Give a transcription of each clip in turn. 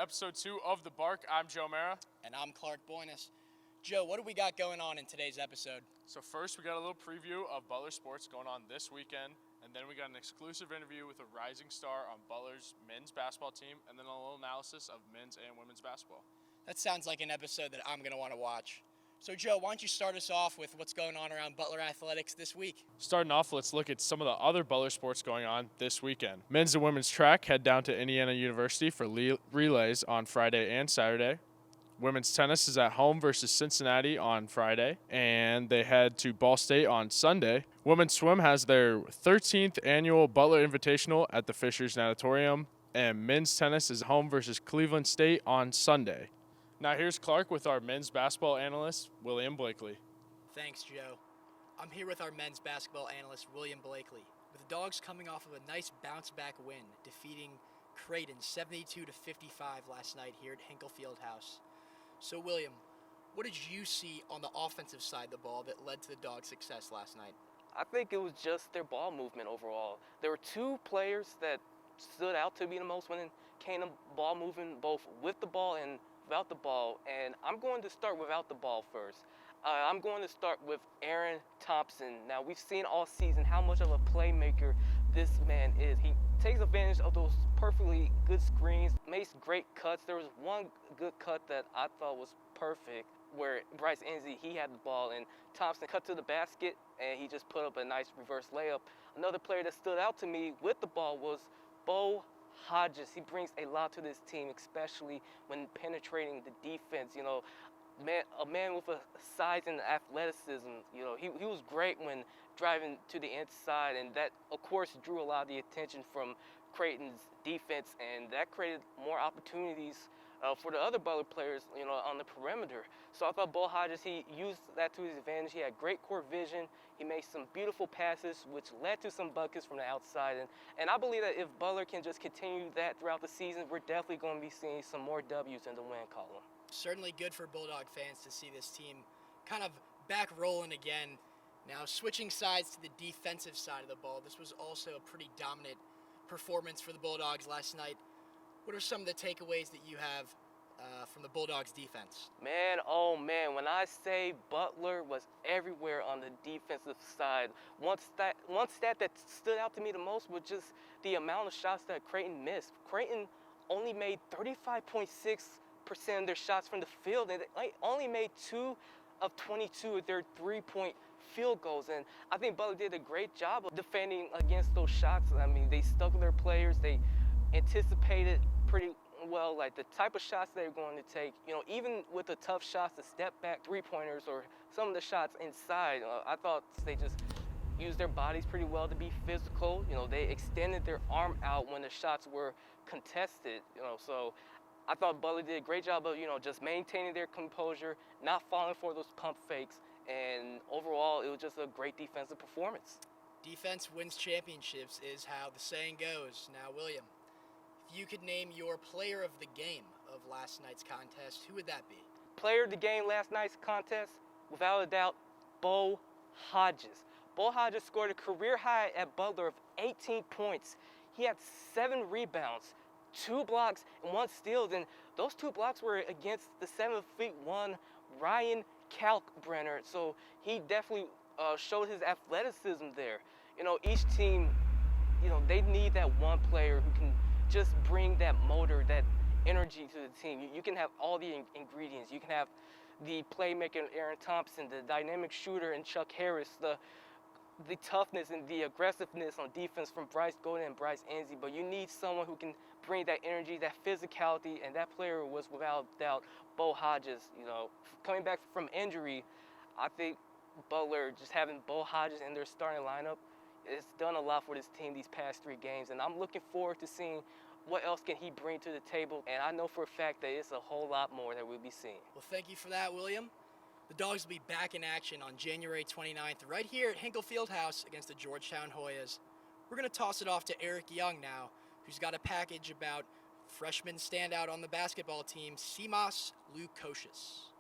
episode 2 of The Bark. I'm Joe Marra. And I'm Boinis. Joe, what do we got going on in today's episode? So first, we got a little preview of Butler sports going on this weekend, and then we got an exclusive interview with a rising star on Butler's men's basketball team, and then a little analysis of men's and women's basketball. That sounds like an episode that I'm going to want to watch. So, Joe, why don't you start us off with what's going on around Butler athletics this week? Starting off, let's look at some of the other Butler sports going on this weekend. Men's and women's track head down to Indiana University for relays on Friday and Saturday. Women's tennis is at home versus Cincinnati on Friday, and they head to Ball State on Sunday. Women's swim has their 13th annual Butler Invitational at the Fishers Natatorium, and men's tennis is home versus Cleveland State on Sunday. Now here's Clark with our men's basketball analyst, William Blakely. Thanks, Joe. I'm here with our men's basketball analyst, William Blakely, with the Dogs coming off of a nice bounce-back win, defeating Creighton 72-55 last night here at Hinkle Fieldhouse. So, William, what did you see on the offensive side of the ball that led to the Dogs' success last night? I think it was just their ball movement overall. There were two players that stood out to be the most when it came to ball movement, both with the ball and without the ball, and I'm going to start without the ball first. I'm going to start with Aaron Thompson. Now, we've seen all season how much of a playmaker this man is. He takes advantage of those perfectly good screens, makes great cuts. There was one good cut that I thought was perfect where Bryce Enzi, he had the ball, and Thompson cut to the basket, and he just put up a nice reverse layup. Another player that stood out to me with the ball was Bo Hodges. He brings a lot to this team, especially when penetrating the defense. You know, a man with a size and athleticism. You know, he was great when driving to the inside, and that, of course, drew a lot of the attention from Creighton's defense, and that created more opportunities for the other Butler players, you know, on the perimeter. So I thought Bo Hodges, he used that to his advantage. He had great court vision. He made some beautiful passes, which led to some buckets from the outside. And I believe that if Butler can just continue that throughout the season, we're definitely going to be seeing some more W's in the win column. Certainly good for Bulldog fans to see this team kind of back rolling again. Now, switching sides to the defensive side of the ball, this was also a pretty dominant performance for the Bulldogs last night. What are some of the takeaways that you have from the Bulldogs' defense? Man, oh man, when I say Butler was everywhere on the defensive side, one stat that stood out to me the most was just the amount of shots that Creighton missed. Creighton only made 35.6% of their shots from the field, and they only made 2 of 22 of their three-point field goals. And I think Butler did a great job of defending against those shots. I mean, they stuck with their players. They anticipated pretty well, like the type of shots they were going to take. You know, even with the tough shots, the step back three-pointers or some of the shots inside, I thought they just used their bodies pretty well to be physical. You know, they extended their arm out when the shots were contested. You know, so I thought Butler did a great job of, you know, just maintaining their composure, not falling for those pump fakes, and overall, it was just a great defensive performance. Defense wins championships is how the saying goes. Now, William, if you could name your player of the game of last night's contest, who would that be? Player of the game last night's contest, without a doubt, Bo Hodges. Bo Hodges scored a career high at Butler of 18 points. He had 7 rebounds, 2 blocks, and 1 steal. And those 2 blocks were against the 7'1" Ryan Kalkbrenner. So he definitely showed his athleticism there. You know, each team, you know, they need that one player who can just bring that motor, that energy to the team. You can have all the ingredients. You can have the playmaker Aaron Thompson, the dynamic shooter in Chuck Harris, the toughness and the aggressiveness on defense from Bryce Golden and Bryce Enzi, but you need someone who can bring that energy, that physicality, and that player was without doubt Bo Hodges. You know, coming back from injury, I think Butler just having Bo Hodges in their starting lineup, it's done a lot for this team these past 3 games, and I'm looking forward to seeing what else can he bring to the table, and I know for a fact that it's a whole lot more that we'll be seeing. Well, thank you for that, William. The Dogs will be back in action on January 29th right here at Hinkle Fieldhouse against the Georgetown Hoyas. We're going to toss it off to Eric Young now, who's got a package about freshman standout on the basketball team, Simas Lukosius.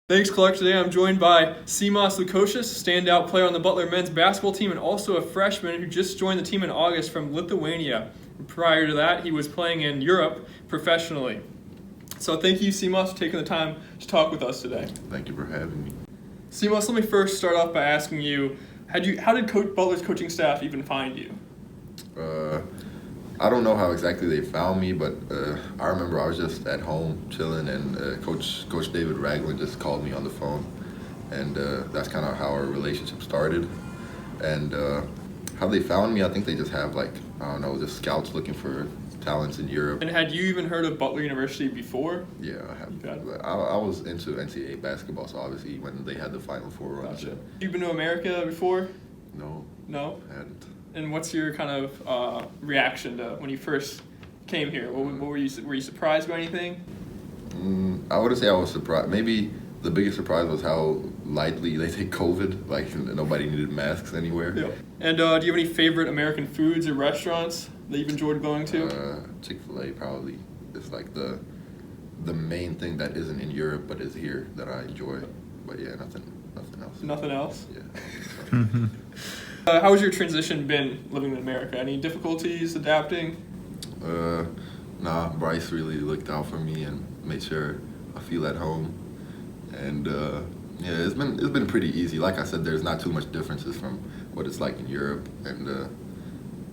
Thanks, Clark. Today I'm joined by Simas Lukosius, standout player on the Butler men's basketball team and also a freshman who just joined the team in August from Lithuania. Prior to that, he was playing in Europe professionally. So thank you, Simas, for taking the time to talk with us today. Thank you for having me. Simas, let me first start off by asking you, how did Butler's coaching staff even find you? I don't know how exactly they found me, but I remember I was just at home chilling, and Coach David Ragland just called me on the phone, and that's kind of how our relationship started. And how they found me, I think they just have just scouts looking for talents in Europe. And had you even heard of Butler University before? Yeah, I have. Okay. I was into NCAA basketball, so obviously when they had the Final Four runs. Gotcha. You been to America before? No. No? I hadn't. And what's your kind of reaction to when you first came here? What were you surprised by anything? I wouldn't say I was surprised. Maybe the biggest surprise was how lightly they take COVID. Like, nobody needed masks anywhere. Yeah. And do you have any favorite American foods or restaurants that you've enjoyed going to? Chick-fil-A probably is like the main thing that isn't in Europe but is here that I enjoy. But yeah, nothing else. Nothing else? Yeah. How has your transition been living in America? Any difficulties adapting? Nah, Bryce really looked out for me and made sure I feel at home. And yeah, it's been pretty easy. Like I said, there's not too much differences from what it's like in Europe. And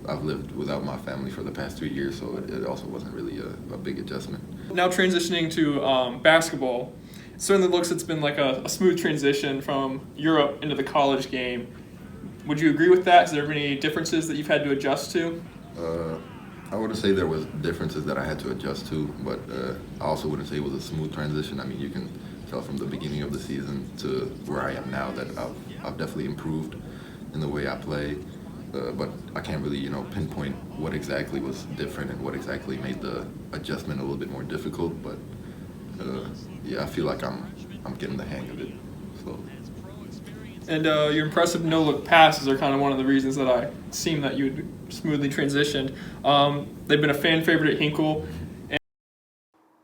I've lived without my family for the past 3 years, so it also wasn't really a big adjustment. Now transitioning to basketball, it certainly looks it's been like a smooth transition from Europe into the college game. Would you agree with that? Has there been any differences that you've had to adjust to? I wouldn't say there was differences that I had to adjust to, but I also wouldn't say it was a smooth transition. I mean, you can tell from the beginning of the season to where I am now that I've definitely improved in the way I play. But I can't really, pinpoint what exactly was different and what exactly made the adjustment a little bit more difficult. But yeah, I feel like I'm getting the hang of it slowly. And your impressive no-look passes are kind of one of the reasons that I seem that you had smoothly transitioned. They've been a fan favorite at Hinkle.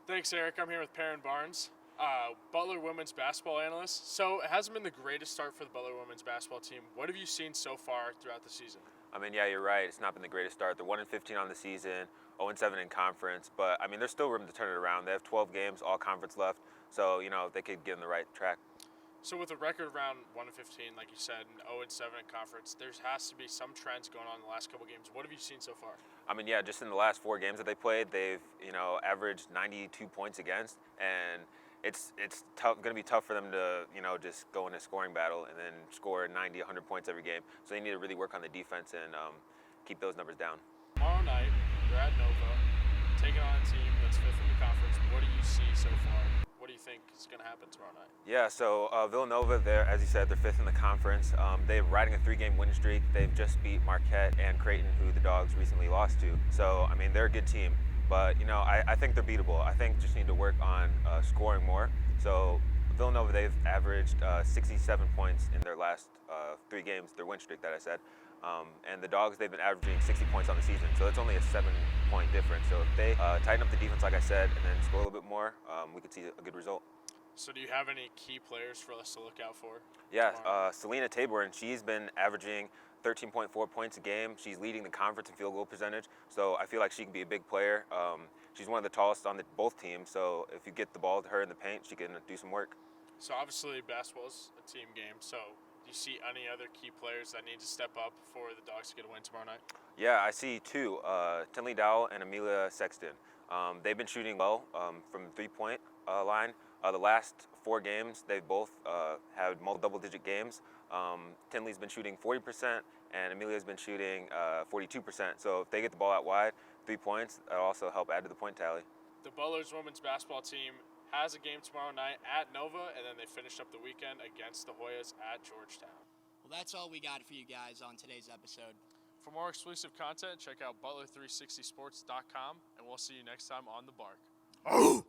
Thanks, Eric. I'm here with Perrin Barnes, Butler women's basketball analyst. So it hasn't been the greatest start for the Butler women's basketball team. What have you seen so far throughout the season? I mean, yeah, you're right. It's not been the greatest start. They're 1-15 on the season, 0-7 in conference. But, I mean, there's still room to turn it around. They have 12 games, all conference left. So, they could get on the right track. So with a record around 1-15, like you said, and 0-7 in conference, there has to be some trends going on in the last couple games. What have you seen so far? I mean, yeah, just in the last 4 games that they played, they've, averaged 92 points against. And it's going to be tough for them to, just go in a scoring battle and then score 90, 100 points every game. So they need to really work on the defense and keep those numbers down. Tomorrow night, you're at Nova, taking on a team that's 5th in the conference. What do you see so far? What do you think is going to happen tomorrow night? Yeah, so Villanova, as you said, they're 5th in the conference. They're riding a 3-game winning streak. They've just beat Marquette and Creighton, who the Dogs recently lost to. So, I mean, they're a good team. But, I think they're beatable. I think just need to work on scoring more. So Villanova, they've averaged 67 points in their last 3 games, their win streak that I said. And the Dogs, they've been averaging 60 points on the season, so it's only a 7-point difference. So if they tighten up the defense, like I said, and then score a little bit more, we could see a good result. So do you have any key players for us to look out for? Yeah, Selena Taborn, she's been averaging 13.4 points a game. She's leading the conference in field goal percentage, so I feel like she can be a big player. She's one of the tallest on both teams, so if you get the ball to her in the paint, she can do some work. So obviously basketball is a team game, so do you see any other key players that need to step up for the Dogs to get a win tomorrow night? Yeah, I see 2, Tinley Dowell and Amelia Sexton. They've been shooting well from the 3-point line. The last 4 games, they've both had double-digit games. Tinley's been shooting 40%, and Amelia's been shooting 42%. So if they get the ball out wide, 3 points, that'll also help add to the point tally. The Butler's women's basketball team has a game tomorrow night at Nova, and then they finished up the weekend against the Hoyas at Georgetown. Well, that's all we got for you guys on today's episode. For more exclusive content, check out Butler360sports.com, and we'll see you next time on The Bark. Oh!